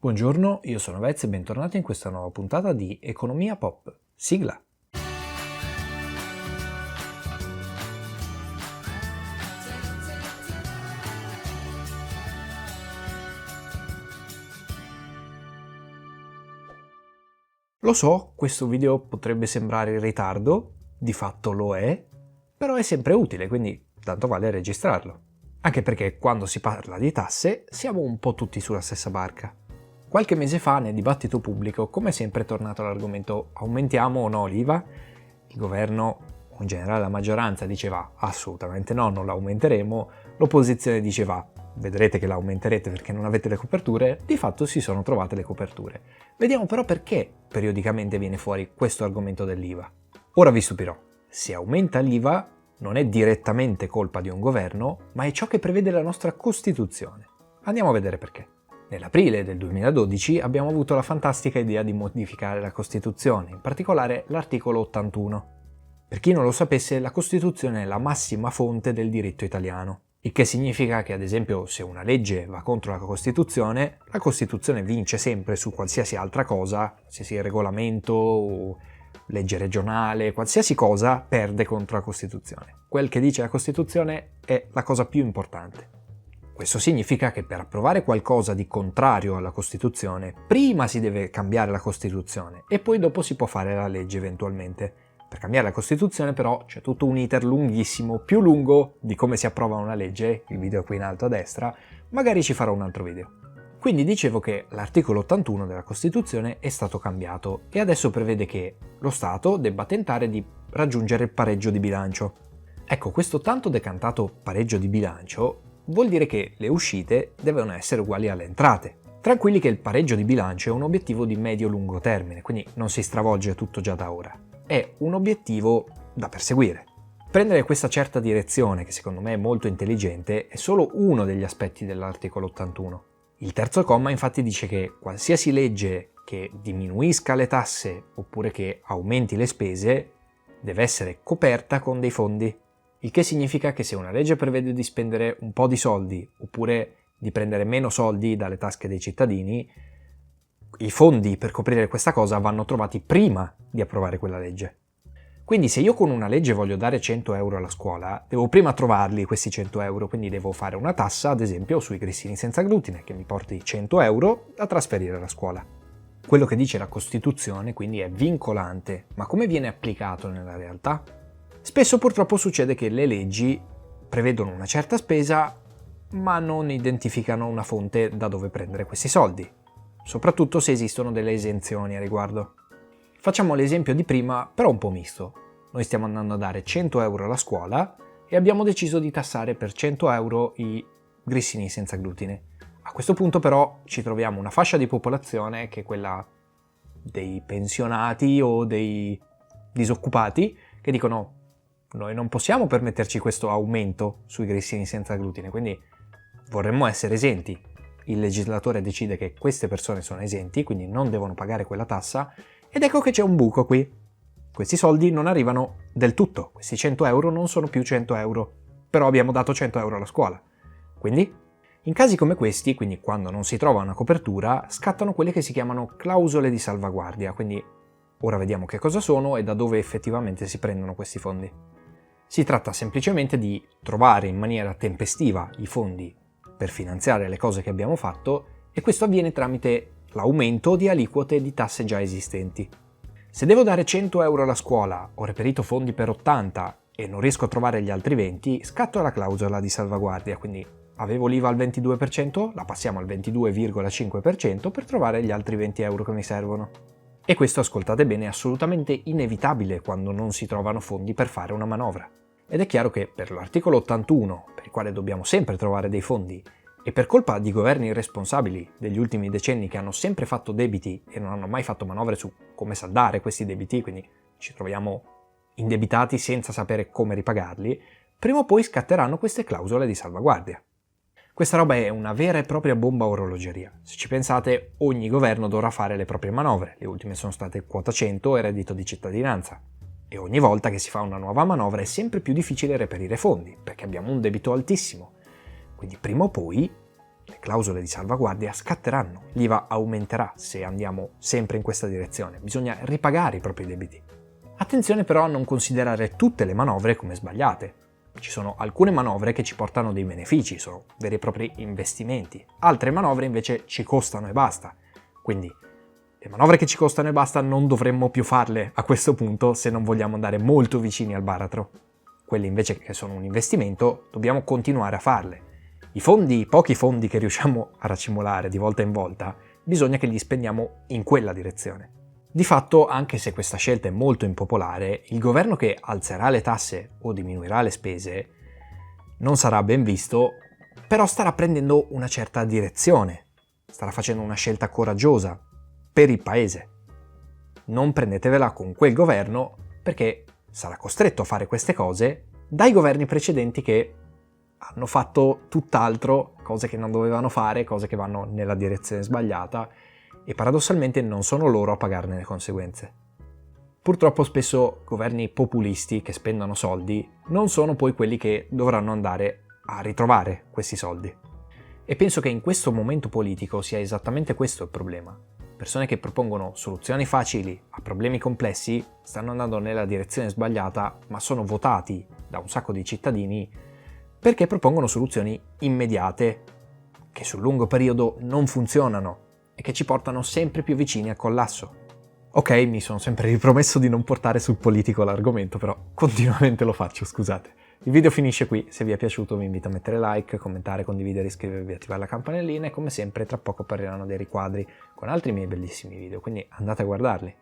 Buongiorno, io sono Vez e bentornati in questa nuova puntata di Economia Pop. Sigla! Lo so, questo video potrebbe sembrare in ritardo, di fatto lo è, però è sempre utile, quindi tanto vale registrarlo. Anche perché quando si parla di tasse siamo un po' tutti sulla stessa barca. Qualche mese fa nel dibattito pubblico, come sempre, è tornato l'argomento aumentiamo o no l'IVA? Il governo, o in generale la maggioranza, diceva assolutamente no, non l'aumenteremo, l'opposizione diceva vedrete che l'aumenterete perché non avete le coperture, di fatto si sono trovate le coperture. Vediamo però perché periodicamente viene fuori questo argomento dell'IVA. Ora vi stupirò, se aumenta l'IVA non è direttamente colpa di un governo, ma è ciò che prevede la nostra Costituzione. Andiamo a vedere perché. Nell'aprile del 2012 abbiamo avuto la fantastica idea di modificare la Costituzione, in particolare l'articolo 81. Per chi non lo sapesse, la Costituzione è la massima fonte del diritto italiano, il che significa che, ad esempio, se una legge va contro la Costituzione vince sempre su qualsiasi altra cosa, qualsiasi regolamento o legge regionale, qualsiasi cosa perde contro la Costituzione. Quel che dice la Costituzione è la cosa più importante. Questo significa che per approvare qualcosa di contrario alla Costituzione, prima si deve cambiare la Costituzione e poi dopo si può fare la legge eventualmente. Per cambiare la Costituzione però c'è tutto un iter lunghissimo, più lungo di come si approva una legge, il video qui in alto a destra, magari ci farò un altro video. Quindi dicevo che l'articolo 81 della Costituzione è stato cambiato e adesso prevede che lo Stato debba tentare di raggiungere il pareggio di bilancio. Ecco, questo tanto decantato pareggio di bilancio vuol dire che le uscite devono essere uguali alle entrate. Tranquilli che il pareggio di bilancio è un obiettivo di medio-lungo termine, quindi non si stravolge tutto già da ora. È un obiettivo da perseguire. Prendere questa certa direzione, che secondo me è molto intelligente, è solo uno degli aspetti dell'articolo 81. Il terzo comma infatti dice che qualsiasi legge che diminuisca le tasse oppure che aumenti le spese deve essere coperta con dei fondi. Il che significa che se una legge prevede di spendere un po' di soldi oppure di prendere meno soldi dalle tasche dei cittadini, i fondi per coprire questa cosa vanno trovati prima di approvare quella legge. Quindi se io con una legge voglio dare 100 euro alla scuola, devo prima trovarli questi 100 euro, quindi devo fare una tassa, ad esempio, sui grissini senza glutine, che mi porti 100 euro da trasferire alla scuola. Quello che dice la Costituzione quindi è vincolante, ma come viene applicato nella realtà? Spesso purtroppo succede che le leggi prevedono una certa spesa, ma non identificano una fonte da dove prendere questi soldi, soprattutto se esistono delle esenzioni a riguardo. Facciamo l'esempio di prima, però un po' misto. Noi stiamo andando a dare 100 euro alla scuola e abbiamo deciso di tassare per 100 euro i grissini senza glutine. A questo punto però ci troviamo una fascia di popolazione che è quella dei pensionati o dei disoccupati che dicono noi non possiamo permetterci questo aumento sui grissini senza glutine, quindi vorremmo essere esenti. Il legislatore decide che queste persone sono esenti, quindi non devono pagare quella tassa, ed ecco che c'è un buco qui. Questi soldi non arrivano del tutto, questi 100 euro non sono più 100 euro, però abbiamo dato 100 euro alla scuola. Quindi, in casi come questi, quindi quando non si trova una copertura, scattano quelle che si chiamano clausole di salvaguardia, quindi ora vediamo che cosa sono e da dove effettivamente si prendono questi fondi. Si tratta semplicemente di trovare in maniera tempestiva i fondi per finanziare le cose che abbiamo fatto e questo avviene tramite l'aumento di aliquote di tasse già esistenti. Se devo dare 100 euro alla scuola, ho reperito fondi per 80 e non riesco a trovare gli altri 20, scatto la clausola di salvaguardia, quindi avevo l'IVA al 22%, la passiamo al 22,5% per trovare gli altri 20 euro che mi servono. E questo, ascoltate bene, è assolutamente inevitabile quando non si trovano fondi per fare una manovra. Ed è chiaro che per l'articolo 81, per il quale dobbiamo sempre trovare dei fondi, e per colpa di governi irresponsabili degli ultimi decenni che hanno sempre fatto debiti e non hanno mai fatto manovre su come saldare questi debiti, quindi ci troviamo indebitati senza sapere come ripagarli, prima o poi scatteranno queste clausole di salvaguardia. Questa roba è una vera e propria bomba a orologeria. Se ci pensate, ogni governo dovrà fare le proprie manovre. Le ultime sono state quota 100 e reddito di cittadinanza. E ogni volta che si fa una nuova manovra è sempre più difficile reperire fondi, perché abbiamo un debito altissimo. Quindi prima o poi le clausole di salvaguardia scatteranno, l'IVA aumenterà se andiamo sempre in questa direzione, bisogna ripagare i propri debiti. Attenzione però a non considerare tutte le manovre come sbagliate. Ci sono alcune manovre che ci portano dei benefici, sono veri e propri investimenti, altre manovre invece ci costano e basta. Quindi le manovre che ci costano e basta non dovremmo più farle a questo punto se non vogliamo andare molto vicini al baratro. Quelle invece che sono un investimento dobbiamo continuare a farle. I pochi fondi che riusciamo a racimolare di volta in volta, bisogna che li spendiamo in quella direzione. Di fatto, anche se questa scelta è molto impopolare, il governo che alzerà le tasse o diminuirà le spese non sarà ben visto, però starà prendendo una certa direzione, starà facendo una scelta coraggiosa per il paese. Non prendetevela con quel governo perché sarà costretto a fare queste cose dai governi precedenti che hanno fatto tutt'altro, cose che non dovevano fare, cose che vanno nella direzione sbagliata, e paradossalmente non sono loro a pagarne le conseguenze. Purtroppo spesso governi populisti che spendono soldi non sono poi quelli che dovranno andare a ritrovare questi soldi. E penso che in questo momento politico sia esattamente questo il problema. Persone che propongono soluzioni facili a problemi complessi stanno andando nella direzione sbagliata, ma sono votati da un sacco di cittadini perché propongono soluzioni immediate che sul lungo periodo non funzionano e che ci portano sempre più vicini al collasso. Ok, mi sono sempre ripromesso di non portare sul politico l'argomento, però continuamente lo faccio, scusate. Il video finisce qui, se vi è piaciuto vi invito a mettere like, commentare, condividere, iscrivervi e attivare la campanellina e come sempre tra poco appariranno dei riquadri con altri miei bellissimi video, quindi andate a guardarli.